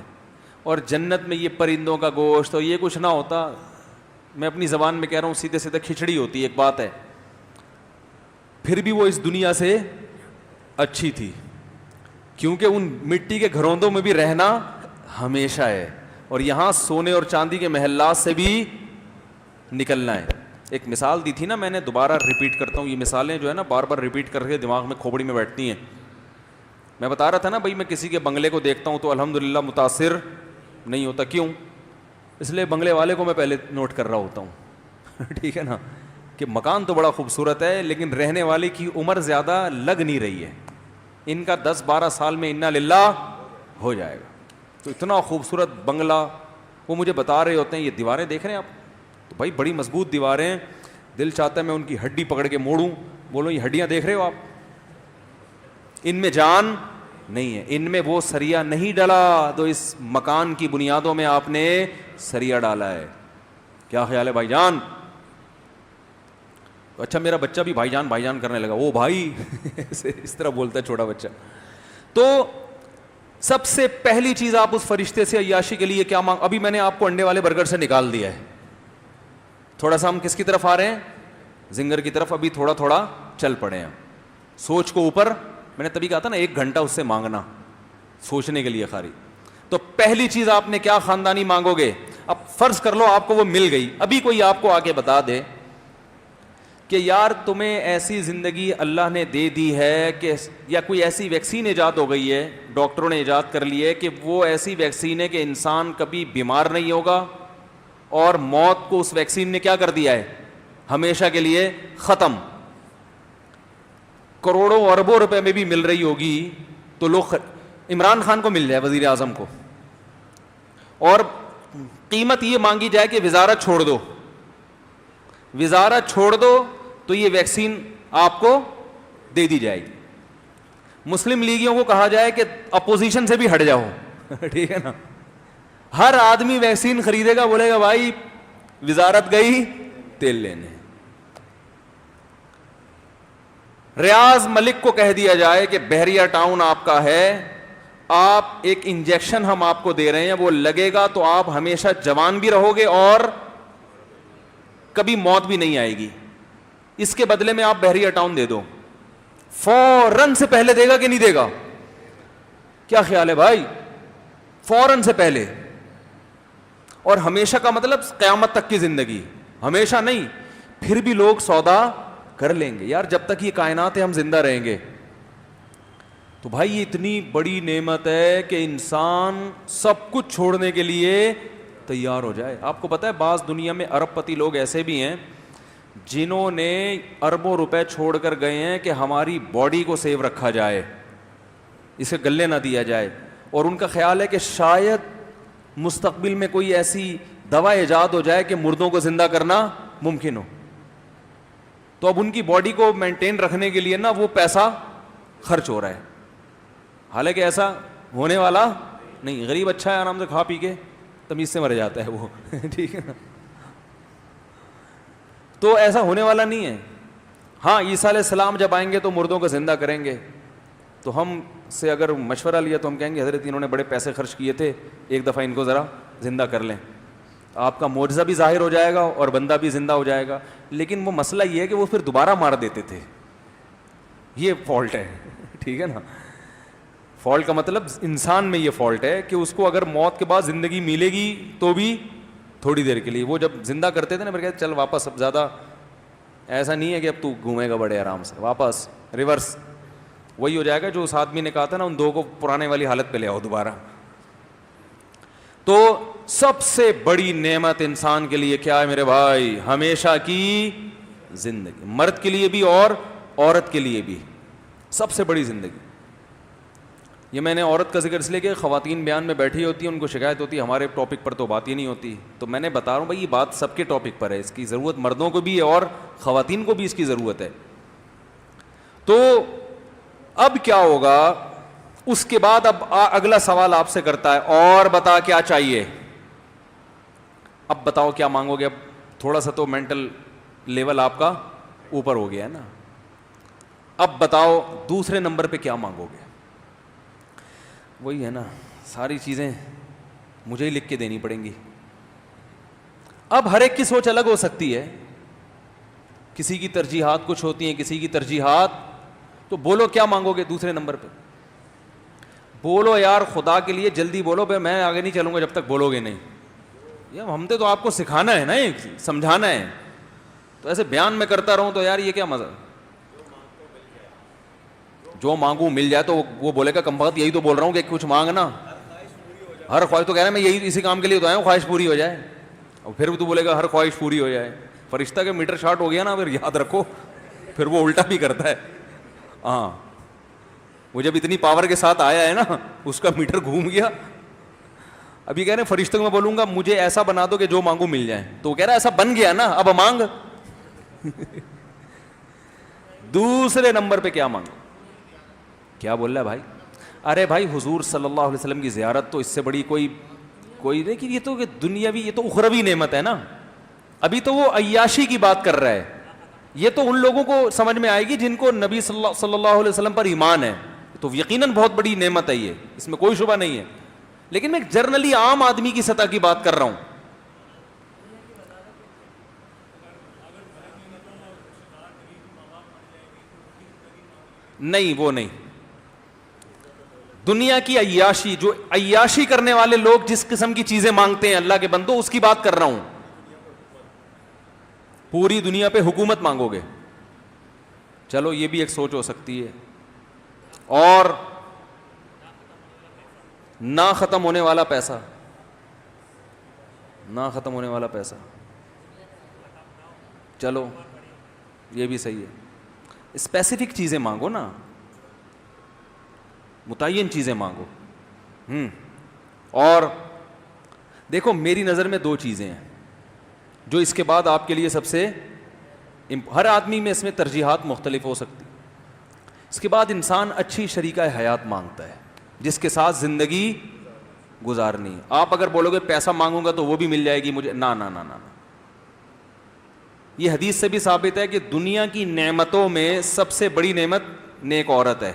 اور جنت میں یہ پرندوں کا گوشت اور یہ کچھ نہ ہوتا, میں اپنی زبان میں کہہ رہا ہوں سیدھے سیدھے کھچڑی ہوتی ایک بات ہے, پھر بھی وہ اس دنیا سے اچھی تھی, کیونکہ ان مٹی کے گھروندوں میں بھی رہنا ہمیشہ ہے, اور یہاں سونے اور چاندی کے محلات سے بھی نکلنا ہے. ایک مثال دی تھی نا میں نے, دوبارہ ریپیٹ کرتا ہوں, یہ مثالیں جو ہے نا بار بار ریپیٹ کر کے دماغ میں کھوپڑی میں بیٹھتی ہیں. میں بتا رہا تھا نا بھائی, میں کسی کے بنگلے کو دیکھتا ہوں تو الحمدللہ متاثر نہیں ہوتا. کیوں؟ اس لیے بنگلے والے کو میں پہلے نوٹ کر رہا ہوتا ہوں ٹھیک ہے نا, کہ مکان تو بڑا خوبصورت ہے لیکن رہنے والے کی عمر زیادہ لگ نہیں رہی ہے. ان کا 10-12 سال میں انا للہ ہو جائے گا. تو اتنا خوبصورت بنگلہ, وہ مجھے بتا رہے ہوتے ہیں یہ دیواریں دیکھ رہے ہیں آپ, تو بھائی بڑی مضبوط دیواریں ہیں, دل چاہتا ہے میں ان کی ہڈی پکڑ کے موڑوں, بولو یہ ہڈیاں دیکھ رہے ہو آپ, ان میں جان نہیں ہے, ان میں وہ سریا نہیں ڈالا تو اس مکان کی بنیادوں میں آپ نے سریا ڈالا ہے. کیا خیال ہے بھائی جان؟ اچھا میرا بچہ بھی بھائی جان کرنے لگا, وہ بھائی اس طرح بولتا ہے چھوٹا بچہ. تو سب سے پہلی چیز آپ اس فرشتے سے عیاشی کے لیے کیا مانگ, ابھی میں نے آپ کو انڈے والے برگر سے نکال دیا ہے, تھوڑا سا ہم کس کی طرف آ رہے ہیں؟ زنگر کی طرف. ابھی تھوڑا تھوڑا چل پڑے ہیں, سوچ کو اوپر, میں نے تبھی کہا تھا نا 1 گھنٹہ اس سے مانگنا سوچنے کے لیے خالی. تو پہلی چیز آپ نے کیا خاندانی مانگو گے؟ اب فرض کر لو آپ کو وہ مل گئی, ابھی کوئی آپ کو آ کے بتا دے کہ یار تمہیں ایسی زندگی اللہ نے دے دی ہے کہ, یا کوئی ایسی ویکسین ایجاد ہو گئی ہے, ڈاکٹروں نے ایجاد کر لی ہے کہ وہ ایسی ویکسین ہے کہ انسان کبھی بیمار نہیں ہوگا, اور موت کو اس ویکسین نے کیا کر دیا ہے, ہمیشہ کے لیے ختم. کروڑوں اربوں روپے میں بھی مل رہی ہوگی تو لوگ, عمران خان کو مل جائے, وزیر اعظم کو, اور قیمت یہ مانگی جائے کہ وزارت چھوڑ دو, وزارت چھوڑ دو تو یہ ویکسین آپ کو دے دی جائے گی. مسلم لیگیوں کو کہا جائے کہ اپوزیشن سے بھی ہٹ جاؤ, ٹھیک ہے نا, ہر آدمی ویکسین خریدے گا, بولے گا بھائی وزارت گئی تیل لینے. ریاض ملک کو کہہ دیا جائے کہ بحریہ ٹاؤن آپ کا ہے, آپ ایک انجیکشن ہم آپ کو دے رہے ہیں, وہ لگے گا تو آپ ہمیشہ جوان بھی رہو گے اور کبھی موت بھی نہیں آئے گی, اس کے بدلے میں آپ بحریہ ٹاؤن دے دو. فوراً سے پہلے دے گا کہ نہیں دے گا؟ کیا خیال ہے بھائی؟ فوراً سے پہلے. اور ہمیشہ کا مطلب قیامت تک کی زندگی, ہمیشہ نہیں, پھر بھی لوگ سودا کر لیں گے یار, جب تک یہ کائنات ہے ہم زندہ رہیں گے. تو بھائی یہ اتنی بڑی نعمت ہے کہ انسان سب کچھ چھوڑنے کے لیے تیار ہو جائے. آپ کو پتہ ہے بعض دنیا میں ارب پتی لوگ ایسے بھی ہیں جنہوں نے اربوں روپے چھوڑ کر گئے ہیں کہ ہماری باڈی کو سیو رکھا جائے, اسے گلے نہ دیا جائے, اور ان کا خیال ہے کہ شاید مستقبل میں کوئی ایسی دوا ایجاد ہو جائے کہ مردوں کو زندہ کرنا ممکن ہو. تو اب ان کی باڈی کو مینٹین رکھنے کے لیے نا وہ پیسہ خرچ ہو رہا ہے, حالانکہ ایسا ہونے والا نہیں. غریب اچھا ہے, آرام سے کھا پی کے تمیز سے مر جاتا ہے وہ, ٹھیک ہے نا. تو ایسا ہونے والا نہیں ہے. ہاں عیسیٰ علیہ السلام جب آئیں گے تو مردوں کو زندہ کریں گے, تو ہم سے اگر مشورہ لیا تو ہم کہیں گے حضرت انہوں نے بڑے پیسے خرچ کیے تھے, ایک دفعہ ان کو ذرا زندہ کر لیں, آپ کا معجزہ بھی ظاہر ہو جائے گا اور بندہ بھی زندہ ہو جائے گا. لیکن وہ مسئلہ یہ ہے کہ وہ پھر دوبارہ مار دیتے تھے, یہ فالٹ ہے, ٹھیک ہے نا. فالٹ کا مطلب انسان میں یہ فالٹ ہے کہ اس کو اگر موت کے بعد زندگی ملے گی تو بھی تھوڑی دیر کے لیے. وہ جب زندہ کرتے تھے نا, پھر کہتے چل واپس, اب زیادہ ایسا نہیں ہے کہ اب تو گھومے گا بڑے آرام سے, واپس ریورس وہی ہو جائے گا جو اس آدمی نے کہا تھا نا, ان دو کو پرانے والی حالت پہ لے آؤ دوبارہ. تو سب سے بڑی نعمت انسان کے لیے کیا ہے میرے بھائی؟ ہمیشہ کی زندگی, مرد کے لیے بھی اور عورت کے لیے بھی سب سے بڑی زندگی. یہ میں نے عورت کا ذکر اس لیے کہ خواتین بیان میں بیٹھی ہوتی ہیں, ان کو شکایت ہوتی ہے ہمارے ٹاپک پر تو بات ہی نہیں ہوتی. تو میں نے بتا رہا ہوں بھائی یہ بات سب کے ٹاپک پر ہے, اس کی ضرورت مردوں کو بھی ہے اور خواتین کو بھی اس کی ضرورت ہے. تو اب کیا ہوگا اس کے بعد؟ اب اگلا سوال آپ سے کرتا ہے, اور بتا کیا چاہیے؟ اب بتاؤ کیا مانگو گے؟ اب تھوڑا سا تو مینٹل لیول آپ کا اوپر ہو گیا ہے نا. اب بتاؤ دوسرے نمبر پہ کیا مانگو گے؟ وہی ہے نا, ساری چیزیں مجھے ہی لکھ کے دینی پڑیں گی. اب ہر ایک کی سوچ الگ ہو سکتی ہے, کسی کی ترجیحات کچھ ہوتی ہیں, کسی کی ترجیحات. تو بولو کیا مانگو گے دوسرے نمبر پہ؟ بولو یار خدا کے لیے جلدی بولو, بھائی میں آگے نہیں چلوں گا جب تک بولو گے نہیں. یہ ہم نے تو آپ کو سکھانا ہے نا, سمجھانا ہے. تو ایسے بیان میں کرتا رہوں تو یار یہ کیا مزہ. جو مانگوں مل جائے تو وہ بولے گا کم وقت یہی تو بول رہا ہوں کہ کچھ مانگنا, ہر خواہش تو کہہ رہا ہے میں یہی اسی کام کے لیے تو آیا ہوں, خواہش پوری ہو جائے. اور پھر تو بولے گا ہر خواہش پوری ہو جائے. فرشتہ کے میٹر شارٹ ہو گیا نا, پھر یاد رکھو پھر وہ الٹا بھی کرتا ہے. ہاں وہ جب اتنی پاور کے ساتھ آیا ہے نا, اس کا میٹر گھوم گیا. ابھی کہہ رہے ہیں فرشتوں کو میں بولوں گا مجھے ایسا بنا دو کہ جو مانگو مل جائے, تو وہ کہہ رہا ہے ایسا بن گیا نا, اب مانگ. دوسرے نمبر پہ کیا مانگو؟ کیا بول رہا ہے بھائی؟ ارے بھائی حضور صلی اللہ علیہ وسلم کی زیارت تو اس سے بڑی کوئی نہیں, کہ یہ تو دنیاوی, یہ تو اخروی نعمت ہے نا. ابھی تو وہ عیاشی کی بات کر رہا ہے. یہ تو ان لوگوں کو سمجھ میں آئے گی جن کو نبی صلی اللہ علیہ وسلم پر ایمان ہے, تو یقیناً بہت بڑی نعمت ہے یہ, اس میں کوئی شبہ نہیں ہے. لیکن میں جرنلی عام آدمی کی سطح کی بات کر رہا ہوں. نہیں وہ نہیں, دنیا کی عیاشی, جو عیاشی کرنے والے لوگ جس قسم کی چیزیں مانگتے ہیں اللہ کے بندو, اس کی بات کر رہا ہوں. پوری دنیا پہ حکومت مانگو گے, چلو یہ بھی ایک سوچ ہو سکتی ہے. اور نہ ختم ہونے والا پیسہ, نہ ختم ہونے والا پیسہ, چلو یہ بھی صحیح ہے. اسپیسیفک چیزیں مانگو نا, متعین چیزیں مانگو. اور دیکھو میری نظر میں 2 چیزیں ہیں جو اس کے بعد آپ کے لیے سب سے, ہر آدمی میں اس میں ترجیحات مختلف ہو سکتی. اس کے بعد انسان اچھی شریکہ حیات مانگتا ہے جس کے ساتھ زندگی گزارنی. آپ اگر بولو گے پیسہ مانگوں گا تو وہ بھی مل جائے گی مجھے, نا نا نا نا. یہ حدیث سے بھی ثابت ہے کہ دنیا کی نعمتوں میں سب سے بڑی نعمت نیک عورت ہے.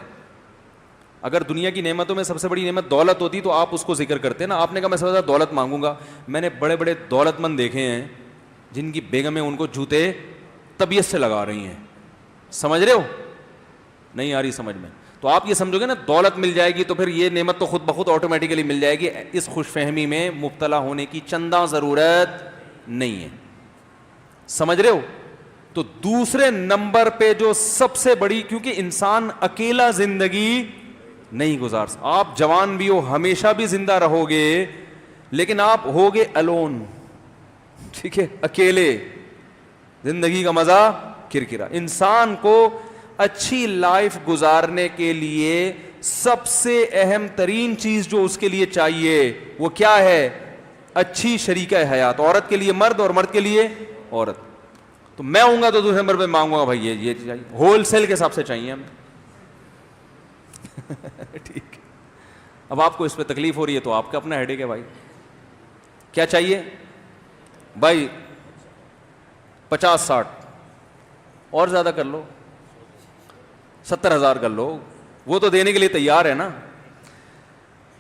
اگر دنیا کی نعمتوں میں سب سے بڑی نعمت دولت ہوتی تو آپ اس کو ذکر کرتے نا. آپ نے کہا میں سب سے زیادہ دولت مانگوں گا. میں نے بڑے بڑے دولت مند دیکھے ہیں جن کی بیگمیں ان کو جوتے طبیعت سے لگا رہی ہیں. سمجھ رہے ہو؟ نہیں آ رہی سمجھ میں؟ تو آپ یہ سمجھو گے نا دولت مل جائے گی تو پھر یہ نعمت تو خود بخود آٹومیٹیکلی مل جائے گی. اس خوش فہمی میں مبتلا ہونے کی چندہ ضرورت نہیں ہے. سمجھ رہے ہو؟ تو دوسرے نمبر پہ جو سب سے بڑی, کیونکہ انسان اکیلا زندگی نہیں گزار سکتا. آپ جوان بھی ہو, ہمیشہ بھی زندہ رہو گے, لیکن آپ ہوگے الون, ٹھیک ہے, اکیلے. زندگی کا مزہ کرکرا. انسان کو اچھی لائف گزارنے کے لیے سب سے اہم ترین چیز جو اس کے لیے چاہیے وہ کیا ہے؟ اچھی شریکہ حیات. عورت کے لیے مرد اور مرد کے لیے عورت. تو میں ہوں گا تو دوسرے نمبر پہ مانگوں گا بھائی یہ چاہیے, ہول سیل کے حساب سے چاہیے ہمیں. ٹھیک ہے. اب آپ کو اس پہ تکلیف ہو رہی ہے تو آپ کا اپنا ہیڈیک ہے بھائی. کیا چاہیے بھائی؟ 50-60 اور زیادہ کر لو, 70,000 کر لو, وہ تو دینے کے لیے تیار ہے نا.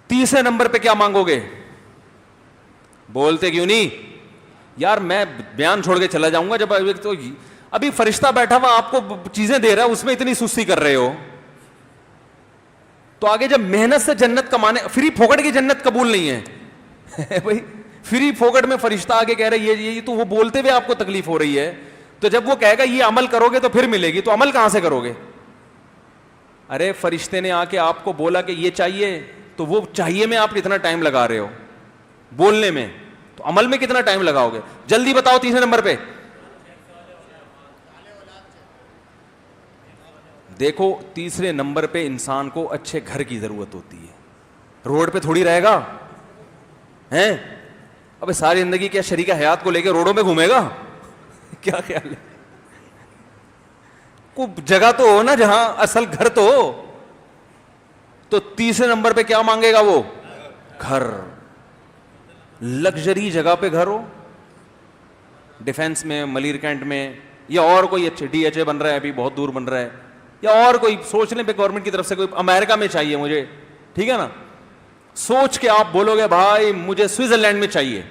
تیسرے نمبر پہ کیا مانگو گے؟ بولتے کیوں نہیں یار؟ میں بیان چھوڑ کے چلا جاؤں گا. جب تو ابھی فرشتہ بیٹھا ہوا آپ کو چیزیں دے رہا ہے, اس میں اتنی سستی کر رہے ہو, تو آگے جب محنت سے جنت کمانے, فری پھوکٹ کی جنت قبول نہیں ہے بھائی. فری پھوکٹ میں فرشتہ آگے کہہ رہے یہ تو وہ بولتے ہوئے آپ کو تکلیف ہو رہی ہے. تو جب وہ کہے گا یہ عمل کرو گے تو پھر ملے گی, تو عمل کہاں سے کرو گے؟ ارے فرشتے نے آ کے آپ کو بولا کہ یہ چاہیے, تو وہ چاہیے میں آپ کتنا ٹائم لگا رہے ہو بولنے میں, تو عمل میں کتنا ٹائم لگاؤ گے؟ جلدی بتاؤ. تیسرے نمبر پہ دیکھو, تیسرے نمبر پہ انسان کو اچھے گھر کی ضرورت ہوتی ہے. روڈ پہ تھوڑی رہے گا ہیں. ابے ساری زندگی کیا شریکہ حیات کو لے کے روڈوں پہ گھومے گا؟ کیا خیال ہے؟ کوئی جگہ تو ہو نا جہاں اصل گھر تو ہو. تو تیسرے نمبر پہ کیا مانگے گا وہ؟ گھر. لگژری جگہ پہ گھر ہو, ڈیفینس میں, ملیر کینٹ میں, یا اور کوئی اچھے DHA بن رہا ہے ابھی بہت دور بن رہا ہے, یا اور کوئی سوچ لیں پہ گورنمنٹ کی طرف سے کوئی امریکہ میں چاہیے مجھے, ٹھیک ہے نا. سوچ کے آپ بولو گے بھائی مجھے سوئٹزرلینڈ میں چاہیے,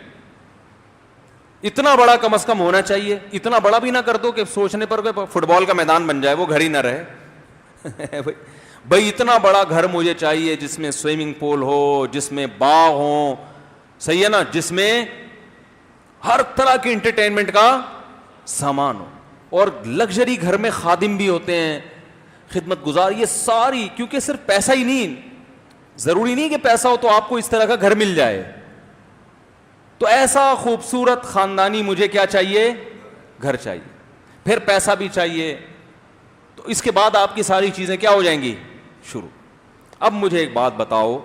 اتنا بڑا کم از کم ہونا چاہیے. اتنا بڑا بھی نہ کر دو کہ سوچنے پر فٹ بال کا میدان بن جائے, وہ گھر ہی نہ رہے بھائی. اتنا بڑا گھر مجھے چاہیے جس میں سوئمنگ پول ہو, جس میں باغ ہو, صحیح ہے نا, جس میں ہر طرح کی انٹرٹینمنٹ کا سامان ہو. اور لگژری گھر میں خادم بھی ہوتے ہیں, خدمت گزار, یہ ساری, کیونکہ صرف پیسہ ہی نہیں, ضروری نہیں کہ پیسہ ہو تو آپ کو اس طرح کا گھر مل جائے. تو ایسا خوبصورت خاندانی مجھے کیا چاہیے؟ گھر چاہیے. پھر پیسہ بھی چاہیے. تو اس کے بعد آپ کی ساری چیزیں کیا ہو جائیں گی؟ شروع. اب مجھے ایک بات بتاؤ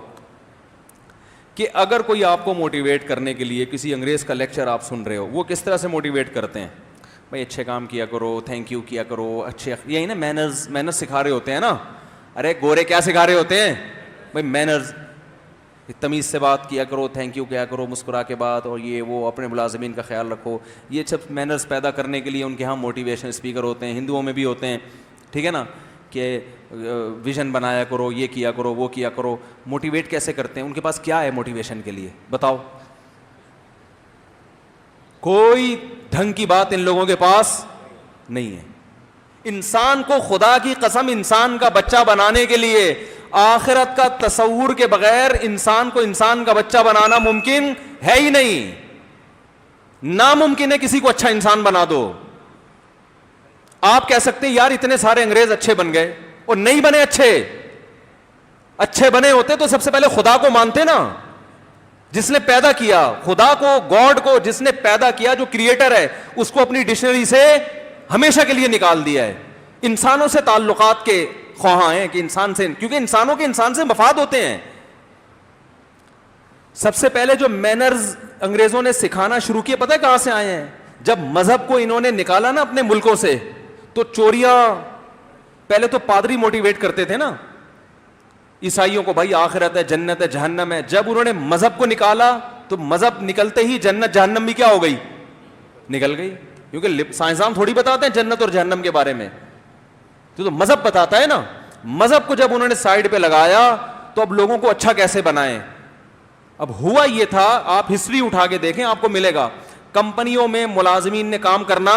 کہ اگر کوئی آپ کو موٹیویٹ کرنے کے لیے کسی انگریز کا لیکچر آپ سن رہے ہو, وہ کس طرح سے موٹیویٹ کرتے ہیں؟ بھائی اچھے کام کیا کرو, تھینک یو کیا کرو, اچھے, یہی نا مینرز سکھا رہے ہوتے ہیں نا. ارے گورے کیا سکھا رہے ہوتے ہیں بھائی؟ مینرز. تمیز سے بات کیا کرو, تھینک یو کیا کرو مسکرا کے بات, اور یہ وہ اپنے ملازمین کا خیال رکھو. یہ سب مینرز پیدا کرنے کے لیے ان کے ہاں موٹیویشن اسپیکر ہوتے ہیں, ہندوؤں میں بھی ہوتے ہیں, ٹھیک ہے نا, کہ ویژن بنایا کرو, یہ کیا کرو, وہ کیا کرو. موٹیویٹ کیسے کرتے ہیں؟ ان کے پاس کیا ہے موٹیویشن کے لیے بتاؤ؟ کوئی ڈھنگ کی بات ان لوگوں کے پاس نہیں ہے. انسان کو خدا کی قسم انسان کا بچہ بنانے کے لیے آخرت کا تصور کے بغیر انسان کو انسان کا بچہ بنانا ممکن ہے ہی نہیں. ناممکن ہے کسی کو اچھا انسان بنا دو. آپ کہہ سکتے ہیں یار اتنے سارے انگریز اچھے بن گئے, اور نہیں بنے اچھے بنے ہوتے تو سب سے پہلے خدا کو مانتے نا, جس نے پیدا کیا, خدا کو, گاڈ کو جس نے پیدا کیا, جو کریٹر ہے, اس کو اپنی ڈکشنری سے ہمیشہ کے لیے نکال دیا ہے. انسانوں سے تعلقات کے خواہاں ہیں کہ انسان سے, کیونکہ انسانوں کے انسان سے مفاد ہوتے ہیں. سب سے پہلے جو مینرز انگریزوں نے سکھانا شروع کیے پتہ ہے کہاں سے آئے ہیں؟ جب مذہب کو انہوں نے نکالا نا اپنے ملکوں سے, تو چوریاں پہلے تو پادری موٹیویٹ کرتے تھے نا عیسائیوں کو, بھائی آخرت ہے, جنت ہے, جہنم ہے. جب انہوں نے مذہب کو نکالا تو مذہب نکلتے ہی جنت جہنم بھی کیا ہو گئی, نکل گئی. کیونکہ سائنسدان تھوڑی بتاتے ہیں جنت اور جہنم کے بارے میں, تو مذہب بتاتا ہے نا. مذہب کو جب انہوں نے سائڈ پہ لگایا تو اب لوگوں کو اچھا کیسے بنائیں. اب ہوا یہ تھا, آپ ہسٹری اٹھا کے دیکھیں آپ کو ملے گا, کمپنیوں میں ملازمین نے کام کرنا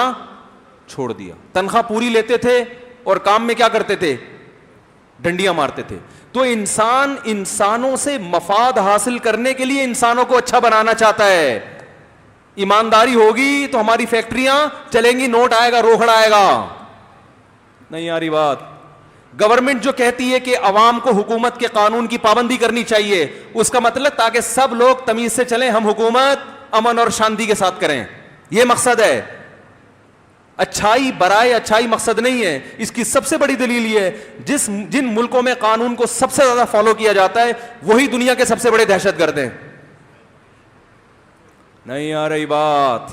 چھوڑ دیا, تنخواہ پوری لیتے تھے اور کام میں کیا کرتے تھے, ڈنڈیاں مارتے تھے. تو انسان انسانوں سے مفاد حاصل کرنے کے لیے انسانوں کو اچھا بنانا چاہتا ہے. ایمانداری ہوگی تو ہماری فیکٹریاں چلیں گی, نوٹ آئے گا, روکڑا آئے گا. نہیں آ رہی بات. گورنمنٹ جو کہتی ہے کہ عوام کو حکومت کے قانون کی پابندی کرنی چاہیے, اس کا مطلب تاکہ سب لوگ تمیز سے چلیں, ہم حکومت امن اور شانتی کے ساتھ کریں, یہ مقصد ہے. اچھائی برائے اچھائی مقصد نہیں ہے. اس کی سب سے بڑی دلیل یہ ہے, جن ملکوں میں قانون کو سب سے زیادہ فالو کیا جاتا ہے وہی دنیا کے سب سے بڑے دہشت گرد ہیں. نہیں آ رہی بات,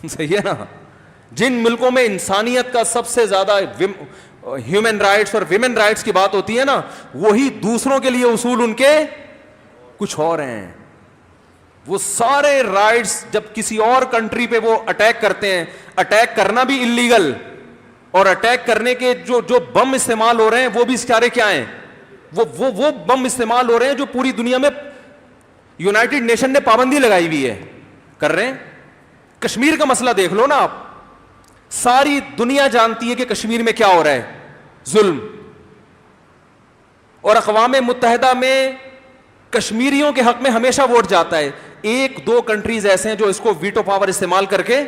صحیح ہے نا. جن ملکوں میں انسانیت کا سب سے زیادہ ہیومن رائٹس اور ویمن رائٹس کی بات ہوتی ہے نا, وہی دوسروں کے لیے اصول ان کے کچھ اور ہیں. وہ سارے رائٹس جب کسی اور کنٹری پہ وہ اٹیک کرتے ہیں, اٹیک کرنا بھی انلیگل, اور اٹیک کرنے کے جو بم استعمال ہو رہے ہیں وہ بھی سارے کیا ہیں, وہ بم استعمال ہو رہے ہیں جو پوری دنیا میں یونائٹڈ نیشن نے پابندی لگائی ہوئی ہے, کر رہے ہیں. کشمیر کا مسئلہ دیکھ لو نا آپ, ساری دنیا جانتی ہے کہ کشمیر میں کیا ہو رہا ہے, ظلم. اور اقوام متحدہ میں کشمیریوں کے حق میں ہمیشہ ووٹ جاتا ہے. ایک دو کنٹریز ایسے ہیں جو اس کو ویٹو پاور استعمال کر کے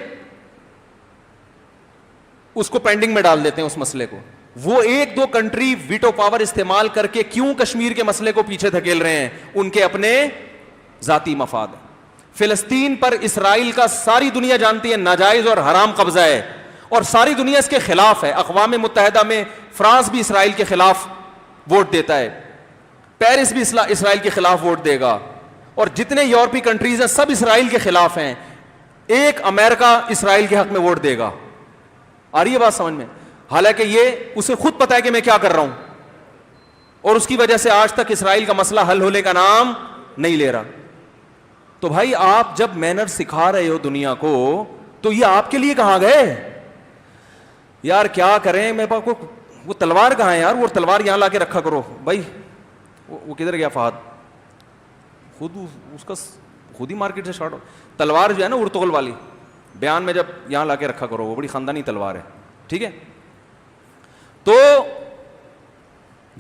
اس کو پینڈنگ میں ڈال دیتے ہیں اس مسئلے کو. وہ ایک دو کنٹری ویٹو پاور استعمال کر کے کیوں کشمیر کے مسئلے کو پیچھے دھکیل رہے ہیں, ان کے اپنے ذاتی مفاد. فلسطین پر اسرائیل کا ساری دنیا جانتی ہے ناجائز اور حرام قبضہ ہے, اور ساری دنیا اس کے خلاف ہے. اقوام متحدہ میں فرانس بھی اسرائیل کے خلاف ووٹ دیتا ہے, پیرس بھی اسرائیل کے خلاف ووٹ دے گا, اور جتنے یورپی کنٹریز ہیں سب اسرائیل کے خلاف ہیں. ایک امریکہ اسرائیل کے حق میں ووٹ دے گا. آ رہی ہے بات سمجھ میں؟ حالانکہ یہ اسے خود پتا ہے کہ میں کیا کر رہا ہوں, اور اس کی وجہ سے آج تک اسرائیل کا مسئلہ حل ہونے کا نام نہیں لے رہا. تو بھائی آپ جب مینر سکھا رہے ہو دنیا کو, تو یہ آپ کے لیے کہاں گئے یار, کیا کریں, میرے پاس وہ تلوار کہاں ہے یار, وہ تلوار یہاں لا کے رکھا کرو. بھائی وہ کدھر گیا فہد, خود ہی مارکیٹ سے شارٹ ہو. تلوار جو ہے نا ارتغل والی, بیان میں جب یہاں لا کے رکھا کرو, وہ بڑی خاندانی تلوار ہے, ٹھیک ہے. تو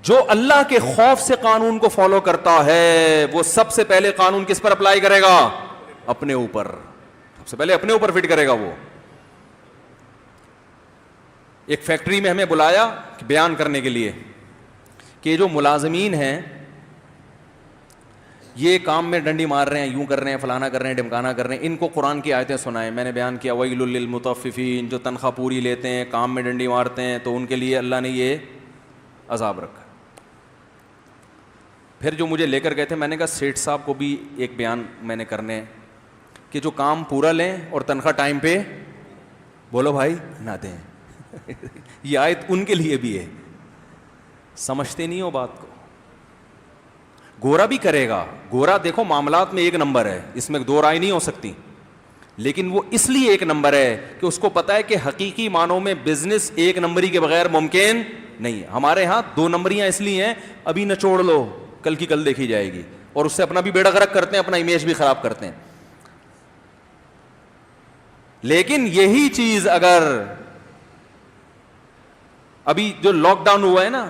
جو اللہ کے خوف سے قانون کو فالو کرتا ہے وہ سب سے پہلے قانون کس پر اپلائی کرے گا, اپنے اوپر. سب سے پہلے اپنے اوپر فٹ کرے گا. وہ ایک فیکٹری میں ہمیں بلایا بیان کرنے کے لیے کہ جو ملازمین ہیں یہ کام میں ڈنڈی مار رہے ہیں, یوں کر رہے ہیں, فلانا کر رہے ہیں, ڈمکانا کر رہے ہیں, ان کو قرآن کی آیتیں سنائیں. میں نے بیان کیا ویل للمطففین, جو تنخواہ پوری لیتے ہیں, کام میں ڈنڈی مارتے ہیں, تو ان کے لیے اللہ نے یہ عذاب رکھا. پھر جو مجھے لے کر گئے تھے, میں نے کہا سیٹھ صاحب کو بھی ایک بیان میں نے کرنے کہ جو کام پورا لیں اور تنخواہ ٹائم پہ بولو بھائی نہ دیں. یہ آیت ان کے لیے بھی ہے. سمجھتے نہیں ہو بات کو. گورا بھی کرے گا, گورا دیکھو معاملات میں ایک نمبر ہے, اس میں دو رائے نہیں ہو سکتی, لیکن وہ اس لیے ایک نمبر ہے کہ اس کو پتا ہے کہ حقیقی معنوں میں بزنس ایک نمبری کے بغیر ممکن نہیں ہے. ہمارے ہاں دو نمبریاں اس لیے ہیں, ابھی نچوڑ لو, کل کی کل دیکھی جائے گی, اور اس سے اپنا بھی بیڑا غرق کرتے ہیں, اپنا امیج بھی خراب کرتے ہیں. لیکن یہی چیز اگر ابھی جو لاک ڈاؤن ہوا ہے نا,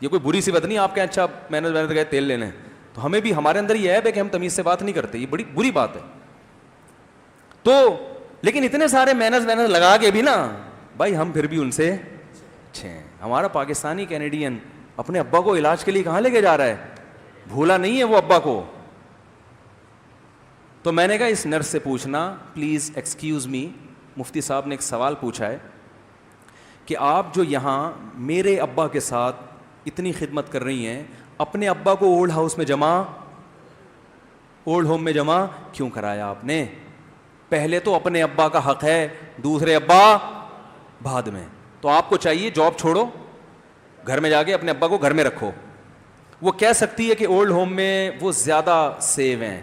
یہ کوئی بری سی بات نہیں آپ کے اچھا محنت گئے تیل لینے, تو ہمیں بھی ہمارے اندر یہ ہے کہ ہم تمیز سے بات نہیں کرتے, یہ بڑی بری بات ہے. تو لیکن اتنے سارے محنت لگا کے بھی نا بھائی ہم پھر بھی ان سے اچھے ہیں. ہمارا پاکستانی کینیڈین اپنے ابا کو علاج کے لیے کہاں لے کے جا رہا ہے, بھولا نہیں ہے وہ ابا کو. تو میں نے کہا اس نرس سے پوچھنا پلیز ایکسکیوز می, مفتی صاحب نے ایک سوال پوچھا ہے کہ آپ جو یہاں میرے ابا کے ساتھ اتنی خدمت کر رہی ہیں, اپنے ابا کو اولڈ ہوم میں جمع کیوں کرایا آپ نے؟ پہلے تو اپنے ابا کا حق ہے, دوسرے ابا بعد میں. تو آپ کو چاہیے جاب چھوڑو, گھر میں جا کے اپنے ابا کو گھر میں رکھو. وہ کہہ سکتی ہے کہ اولڈ ہوم میں وہ زیادہ سیو ہیں,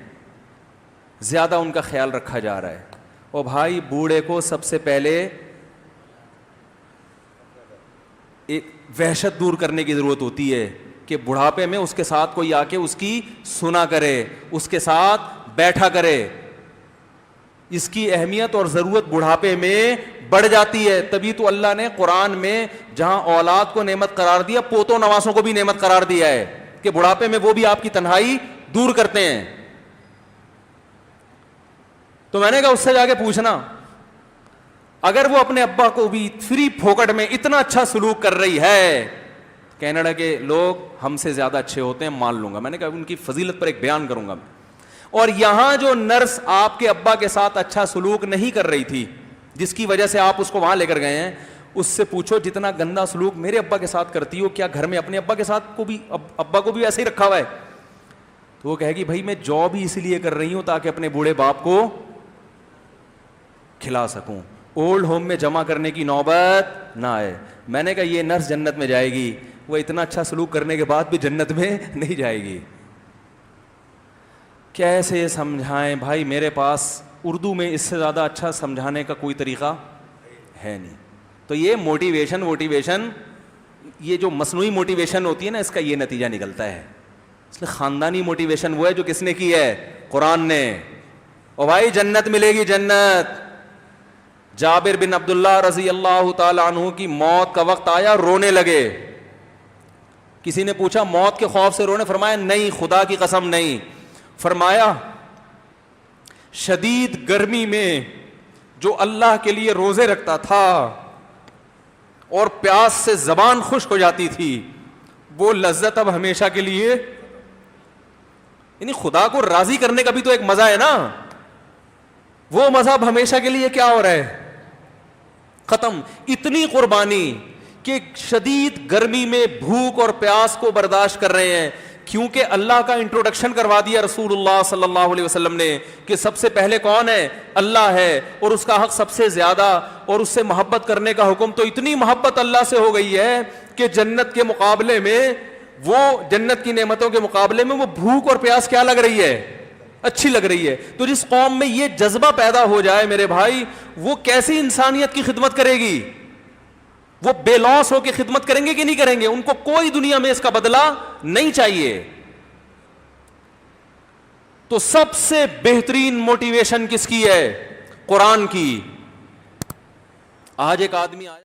زیادہ ان کا خیال رکھا جا رہا ہے. اور بھائی بوڑھے کو سب سے پہلے ایک وحشت دور کرنے کی ضرورت ہوتی ہے کہ بڑھاپے میں اس کے ساتھ کوئی آ کے اس کی سنا کرے, اس کے ساتھ بیٹھا کرے. اس کی اہمیت اور ضرورت بڑھاپے میں بڑھ جاتی ہے. تبھی تو اللہ نے قرآن میں جہاں اولاد کو نعمت قرار دیا, پوتوں نواسوں کو بھی نعمت قرار دیا ہے کہ بڑھاپے میں وہ بھی آپ کی تنہائی دور کرتے ہیں. تو میں نے کہا اس سے جا کے پوچھنا, اگر وہ اپنے ابا کو بھی فری پھوکٹ میں اتنا اچھا سلوک کر رہی ہے, کینیڈا کے لوگ ہم سے زیادہ اچھے ہوتے ہیں مان لوں گا, میں نے کہا ان کی فضیلت پر ایک بیان کروں گا. اور یہاں جو نرس آپ کے ابا کے ساتھ اچھا سلوک نہیں کر رہی تھی, جس کی وجہ سے آپ اس کو وہاں لے کر گئے ہیں, اس سے پوچھو جتنا گندا سلوک میرے ابا کے ساتھ کرتی ہو, کیا گھر میں اپنے ابا کے ساتھ کو بھی ابا کو بھی ایسے ہی رکھا ہوا ہے؟ تو وہ کہے گی بھائی میں جاب ہی اس لیے کر رہی ہوں تاکہ اپنے بوڑھے باپ کو کھلا سکوں, اولڈ ہوم میں جمع کرنے کی نوبت نہ آئے. میں نے کہا یہ نرس جنت میں جائے گی, وہ اتنا اچھا سلوک کرنے کے بعد بھی جنت میں نہیں جائے گی. کیسے سمجھائیں بھائی, میرے پاس اردو میں اس سے زیادہ اچھا سمجھانے کا کوئی طریقہ ہے نہیں. تو یہ موٹیویشن یہ جو مصنوعی موٹیویشن ہوتی ہے نا, اس کا یہ نتیجہ نکلتا ہے. اس لیے خاندانی موٹیویشن وہ ہے جو کس نے کی ہے, قرآن نے. اور بھائی جنت ملے گی جنت. جابر بن عبداللہ رضی اللہ تعالی عنہ کی موت کا وقت آیا, رونے لگے. کسی نے پوچھا موت کے خوف سے رونے؟ فرمایا نہیں, خدا کی قسم نہیں. فرمایا شدید گرمی میں جو اللہ کے لیے روزے رکھتا تھا اور پیاس سے زبان خشک ہو جاتی تھی, وہ لذت اب ہمیشہ کے لیے, یعنی خدا کو راضی کرنے کا بھی تو ایک مزہ ہے نا, وہ مزہ اب ہمیشہ کے لیے کیا ہو رہا ہے, ختم. اتنی قربانی کہ شدید گرمی میں بھوک اور پیاس کو برداشت کر رہے ہیں, کیونکہ اللہ کا انٹروڈکشن کروا دیا رسول اللہ صلی اللہ علیہ وسلم نے کہ سب سے پہلے کون ہے, اللہ ہے, اور اس کا حق سب سے زیادہ, اور اس سے محبت کرنے کا حکم. تو اتنی محبت اللہ سے ہو گئی ہے کہ جنت کے مقابلے میں, وہ جنت کی نعمتوں کے مقابلے میں وہ بھوک اور پیاس کیا لگ رہی ہے, اچھی لگ رہی ہے. تو جس قوم میں یہ جذبہ پیدا ہو جائے میرے بھائی, وہ کیسی انسانیت کی خدمت کرے گی؟ وہ بے لوس ہو کے خدمت کریں گے کہ نہیں کریں گے؟ ان کو کوئی دنیا میں اس کا بدلہ نہیں چاہیے. تو سب سے بہترین موٹیویشن کس کی ہے؟ قرآن کی. آج ایک آدمی آیا